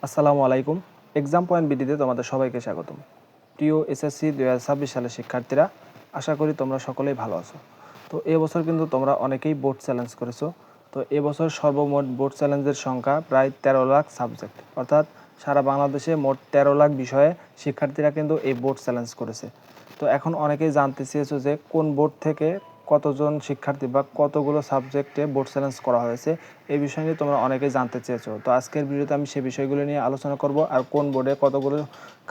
আসসালামু আলাইকুম। Exam point বিডিতে তোমাদের সবাইকে স্বাগতম। প্রিয় এসএসসি 2026 সালের শিক্ষার্থীরা, আশা করি তোমরা সকলেই ভালো আছো। তো এবছর কিন্তু তোমরা অনেকেই বোর্ড চ্যালেঞ্জ করেছো। তো এবছর সর্বমোট বোর্ড চ্যালেঞ্জের সংখ্যা প্রায় 13 লাখ সাবজেক্ট, অর্থাৎ সারা বাংলাদেশে মোট 13 লাখ বিষয়ে শিক্ষার্থীরা কিন্তু এই বোর্ড চ্যালেঞ্জ করেছে। তো এখন অনেকেই জানতে চেয়েছো যে কোন বোর্ড থেকে কতজন শিক্ষার্থী বা কতগুলো সাবজেক্টে বোর্ড চ্যালেঞ্জ করা হয়েছে, এই বিষয় নিয়ে তোমরা অনেকেই জানতে চেয়েছো। তো আজকের ভিডিওতে আমি সেই বিষয়গুলো নিয়ে আলোচনা করব, আর কোন বোর্ডে কতগুলো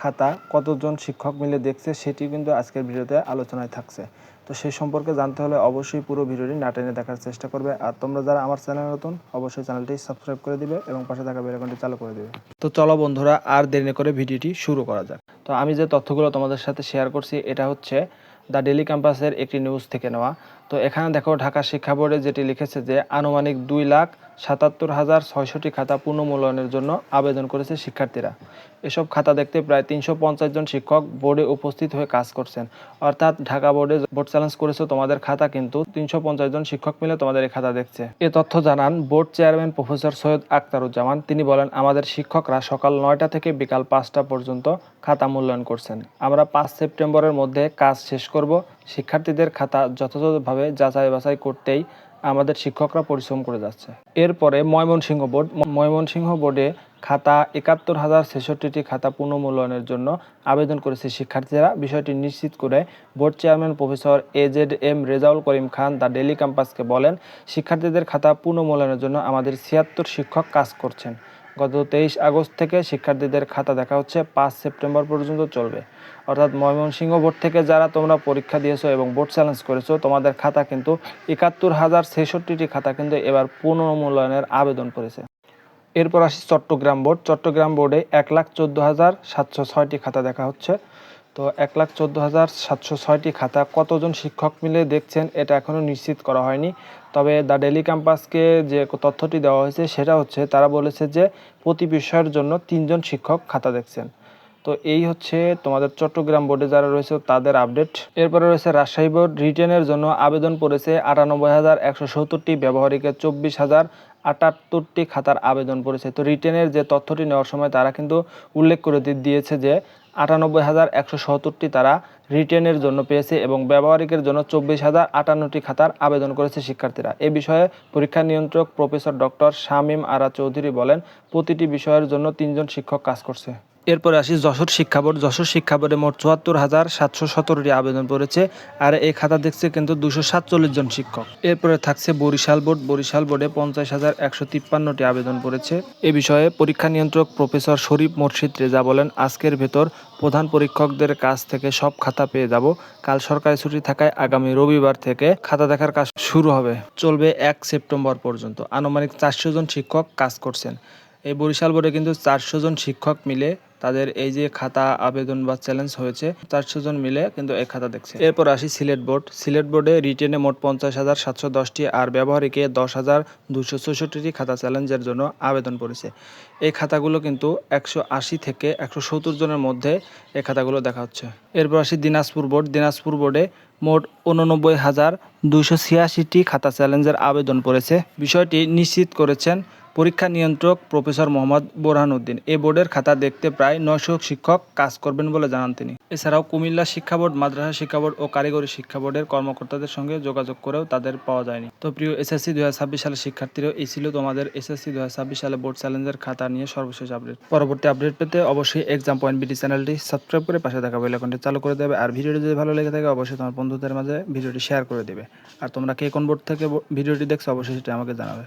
খাতা কতজন শিক্ষক মিলে দেখছে সেটি কিন্তু আজকের ভিডিওতে আলোচনায় থাকছে। তো সেই সম্পর্কে জানতে হলে অবশ্যই পুরো ভিডিওটি না টেনে দেখার চেষ্টা করবে। আর তোমরা যারা আমার চ্যানেলে নতুন, অবশ্যই চ্যানেলটি সাবস্ক্রাইব করে দিবে এবং পাশে থাকা বেল আইকনটি চালু করে দিবে। তো চলো বন্ধুরা, আর দেরি করে ভিডিওটি শুরু করা যাক। তো আমি যে তথ্যগুলো তোমাদের সাথে শেয়ার করছি, এটা হচ্ছে দ্য ডেইলি ক্যাম্পাসের একটি নিউজ থেকে নেওয়া। তো এখানে দেখো, ঢাকা শিক্ষা বোর্ডে যেটি লিখেছে যে আনুমানিক 2,77,660টি খাতা পুনর্মূল্যায়নের জন্য আবেদন করেছে শিক্ষার্থীরা। এসব খাতা দেখতে প্রায় 350 জন শিক্ষক বোর্ডে উপস্থিত হয়ে কাজ করছেন। অর্থাৎ ঢাকা বোর্ডে বোর্ড চ্যালেঞ্জ করেছে তোমাদের খাতা, কিন্তু 350 জন শিক্ষক মিলে তোমাদের এই খাতা দেখছে। এ তথ্য জানান board chairman professor Syed Akhtaruzzaman. তিনি বলেন, আমাদের শিক্ষকরা সকাল 9টা থেকে বিকাল 5টা পর্যন্ত খাতা মূল্যায়ন করছেন। আমরা 5 সেপ্টেম্বরের মধ্যে কাজ শেষ করব। শিক্ষার্থীদের খাতা যথাযথভাবে যাচাই বাছাই করতেই আমাদের শিক্ষকরা পরিশ্রম করে যাচ্ছে। এরপরে ময়মনসিংহ বোর্ডে খাতা 71,066টি খাতা পুনর্মূল্যায়নের জন্য আবেদন করেছে শিক্ষার্থীরা। বিষয়টি নিশ্চিত করে board chairman professor AZM Rezaul Karim Khan the daily ক্যাম্পাসকে বলেন, শিক্ষার্থীদের খাতা পুনর্মূল্যায়নের জন্য আমাদের 76 শিক্ষক কাজ করছেন। গত 23 আগস্ট থেকে শিক্ষার্থীদের খাতা দেখা হচ্ছে, 5 সেপ্টেম্বর পর্যন্ত চলবে। অর্থাৎ ময়মনসিংহ বোর্ড থেকে যারা তোমরা পরীক্ষা দিয়েছো এবং বোর্ড চ্যালেঞ্জ করেছো, তোমাদের খাতা কিন্তু 71,066টি খাতা কিন্তু এবার পুনর্মূল্যায়নের আবেদন করেছে। এরপর আসি চট্টগ্রাম বোর্ড। চট্টগ্রাম বোর্ডে 1,14,706টি খাতা দেখা হচ্ছে। তো 1,14,706টি খাতা কতজন শিক্ষক মিলে দেখছেন এটা এখনও নিশ্চিত করা হয়নি। তবে দ্য ডেইলি ক্যাম্পাসকে যে তথ্যটি দেওয়া হয়েছে সেটা হচ্ছে, তারা বলেছে যে প্রতি বিষয়ের জন্য 3 জন শিক্ষক খাতা দেখছেন। তো এই হচ্ছে তোমাদের চট্টগ্রাম বোর্ডে যারা রয়েছে তাদের আপডেট। এরপরে রয়েছে রাজশাহী বোর্ড। রিটেনের জন্য আবেদন করেছে 98,170টি, ব্যবহারিকের 24,078টি খাতার আবেদন করেছে। তো রিটেনের যে তথ্যটি নেওয়ার সময় তারা কিন্তু উল্লেখ করে দিয়েছে যে 98,170টি তারা রিটেনের জন্য পেয়েছে এবং ব্যবহারিকের জন্য 24,058টি খাতার আবেদন করেছে শিক্ষার্থীরা। এ বিষয়ে পরীক্ষা নিয়ন্ত্রক প্রফেসর ডক্টর শামীম আরা চৌধুরী বলেন, প্রতিটি বিষয়ের জন্য 3 জন শিক্ষক কাজ করছে। এরপরে আসি যশোর শিক্ষা বোর্ড। যশোর শিক্ষা বোর্ডে মোট 74,717টি আবেদন পড়েছে, আর এই খাতা দেখছে কিন্তু 247 জন শিক্ষক। এরপরে থাকছে বরিশাল বোর্ড। বরিশাল বোর্ডে 50,153টি আবেদন পড়েছে। এ বিষয়ে পরীক্ষা নিয়ন্ত্রক প্রফেসর শরীফ মোর্শেদ রেজা বলেন, আজকের ভেতর প্রধান পরীক্ষকদের কাছ থেকে সব খাতা পেয়ে যাব। কাল সরকারি ছুটি থাকায় আগামী রবিবার থেকে খাতা দেখার কাজ শুরু হবে, চলবে 1 সেপ্টেম্বর পর্যন্ত। আনুমানিক 400 জন শিক্ষক কাজ করছেন। এই বরিশাল বোর্ডে কিন্তু 400 জন শিক্ষক মিলে তাদের এই যে খাতা আবেদন বা চ্যালেঞ্জ হয়েছে, 400 জন মিলে কিন্তু এই খাতা দেখছে। এরপর আসি সিলেট বোর্ড। সিলেট বোর্ডে রিটেনে মোট 50,710টি আর ব্যবহারিকে 10,264টি খাতা চ্যালেঞ্জের জন্য আবেদন করেছে। এই খাতাগুলো কিন্তু 180 থেকে 170 জনের মধ্যে এই খাতাগুলো দেখা হচ্ছে। এরপর আসি দিনাজপুর বোর্ড। দিনাজপুর বোর্ডে মোট 89,286টি খাতা চ্যালেঞ্জের আবেদন পড়েছে। বিষয়টি নিশ্চিত করেছেন পরীক্ষা নিয়ন্ত্রক প্রফেসর মোহাম্মদ বোরহানউদ্দিন। এই বোর্ডের খাতা দেখতে প্রায় 900 শিক্ষক কাজ করবেন বলে জানান তিনি। এছাড়াও কুমিল্লা শিক্ষা বোর্ড, মাদ্রাসা শিক্ষা বোর্ড ও কারিগরি শিক্ষা বোর্ডের কর্মকর্তাদের সঙ্গে যোগাযোগ করেও তাদের পাওয়া যায়নি। তো প্রিয় এসএসসি 2026 সালের শিক্ষার্থীরা, এই ছিল তোমাদের এসএসসি 2026 সালে বোর্ড চ্যালেঞ্জের খাতা নিয়ে সর্বশেষ আপডেট। পরবর্তী আপডেট পেতে অবশ্যই এক্সাম পয়েন্ট বিডি চ্যানেলটি সাবস্ক্রাইব করে পাশে থাকা বেল আইকনটি চালু করে দেবে। আর ভিডিওটি যদি ভালো লেগে থাকে অবশ্যই তোমার বন্ধুদের মাঝে ভিডিওটি শেয়ার করে দেবে। আর তোমরা কে কোন বোর্ড থেকে ভিডিওটি দেখছো অবশ্যই সেটা আমাকে জানাবে।